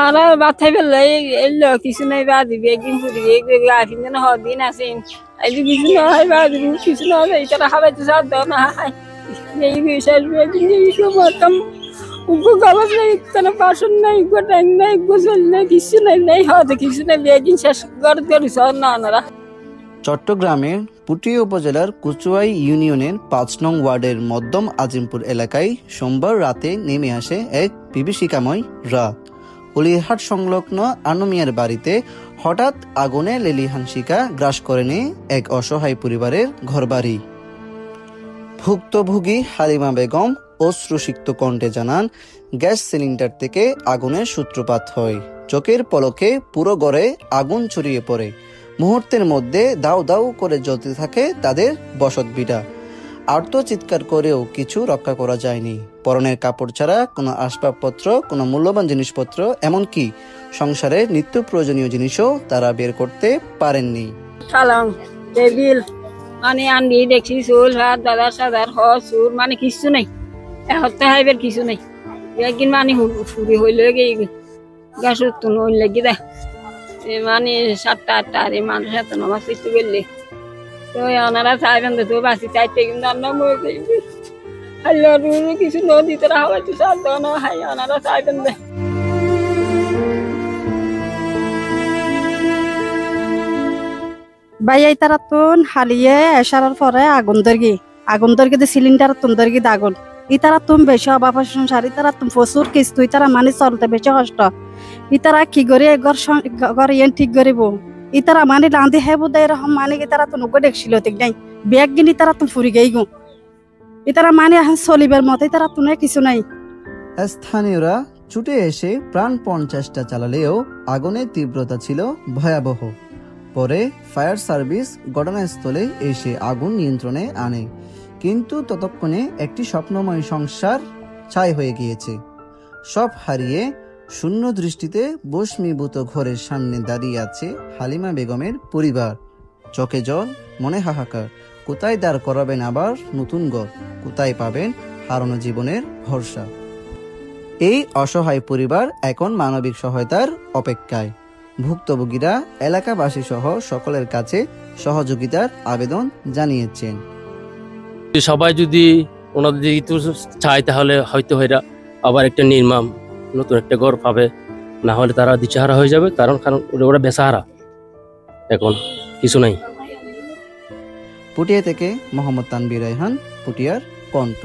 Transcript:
আর বাচ্চাই ফেললে এলো কিছু নাই বা দিবি একদিন ফুটবি আফিন যেন দিন আসেন এই যে কিছু না হয় বা দিব কিছু না হয় এটা খাবাইতে চার দাও না হাই এই বিষয় একদিন এই সব উগো গাবাস নাই কোনো বাসন নাই গোটাই নাই গোসল নাই কিছু নাই নাই হতে কিছু নাই একদিন শেষ করে দিয়েছ না ওনারা। চট্টগ্রামের পুটিয়া উপজেলার কুচুয়াই ইউনিয়নের ৫ নং ওয়ার্ডের মধ্যম আজিমপুর এলাকায় সোমবার রাতে নেমে আসে এক বিভীষিকাময় রাত। উলিহাট সংলগ্ন আনুমিয়ার বাড়িতে হঠাৎ আগুনে লেলিহান শিখা গ্রাস করে নেয় এক অসহায় পরিবারের ঘরবাড়ি। ভুক্তভোগী হালিমা বেগম অশ্রুসিক্ত কণ্ঠে জানান, গ্যাস সিলিন্ডার থেকে আগুনের সূত্রপাত হয়। চোখের পলকে পুরো ঘরে আগুন ছড়িয়ে পড়ে। মুহূর্তের মধ্যে দাউ দাউ করে জ্বলতে থাকে তাদের বসতভিটা। আর্ত চিৎকার করেও কিছু রক্ষা করা যায়নি। পরনের কাপড় ছাড়া কোনো আসবাবপত্র, কোনো মূল্যবান জিনিসপত্র, এমনকি সংসারের নিত্য প্রয়োজনীয় জিনিসও তারা বের করতে পারেননি। সালাম টেবিল মানে আন্ডি দেখছি চুল হাত দাদার সাদার সুর মানে কিছু নেই এত হাইবের কিছু নেই একদিন মানে ফুরি হইলে গ্যাস উত্তন হইলে গিয়ে মানে 7টা 8টা আর মানুষ এত নামাজ চেষ্টা করলে তো ওনারা চাইবেন তো বাসি চাইতে কিন্তু আমরা মরে যাইবে আল্লাহ কিছু নদীতে হওয়াইতে চার দেওয়া না হাই ওনারা চাইবেন দে। বাইয়াই তারা তুন হালিয়ে এসারার পরে আগুন দর্গি সিলিন্ডার তুন দর্গি আগুন ইতারা তুম বেশি অভাব সংসার ইতারা তুম প্রচুর কিস্তু ইতারা মানে চলতে বেশি কষ্ট ইতারা কি করে ঘর ইয়েন ঠিক করিব ইতারা মানে লাঁধি হে বোধ এরকম মানে ইতারা তো নগো দেখছিল ঠিক নাই ব্যাগ গিনি তারা তুম ফুরি গেই গো ইতারা মানে এখন চলিবার মতো ইতারা তুনে কিছু নাই। স্থানীয়রা ছুটে এসে প্রাণপণ চেষ্টা চালালেও আগুনের তীব্রতা ছিল ভয়াবহ। পরে ফায়ার সার্ভিস ঘটনাস্থলে এসে আগুন নিয়ন্ত্রণে আনে, কিন্তু ততক্ষণে একটি স্বপ্নময় সংসার ছাই হয়ে গিয়েছে। সব হারিয়ে শূন্য দৃষ্টিতে বস্মীভূত ঘরের সামনে দাঁড়িয়ে আছে হালিমা বেগমের পরিবার। চোখে জল, মনে হাহাকার। কোথায় দাঁড় করাবেন আবার নতুন ঘর? কোথায় পাবেন হারানো জীবনের ভরসা? এই অসহায় পরিবার এখন মানবিক সহায়তার অপেক্ষায়। ভুক্তভোগীরা এলাকাবাসী সহ সকলের কাছে সহযোগিতার আবেদন জানিয়েছেন। সবাই যদি ওনাদের দিকে চায় তাহলে হয়তো এরা আবার একটা নির্মাণ নতুন একটা ঘর পাবে, না হলে তারা দিশাহারা হয়ে যাবে। কারণ ওরা বেসাহারা, এখন কিছু নাই। পুটিয়া থেকে মোহাম্মদ তানভীর রায়হান, পুটিয়ার কণ্ঠ।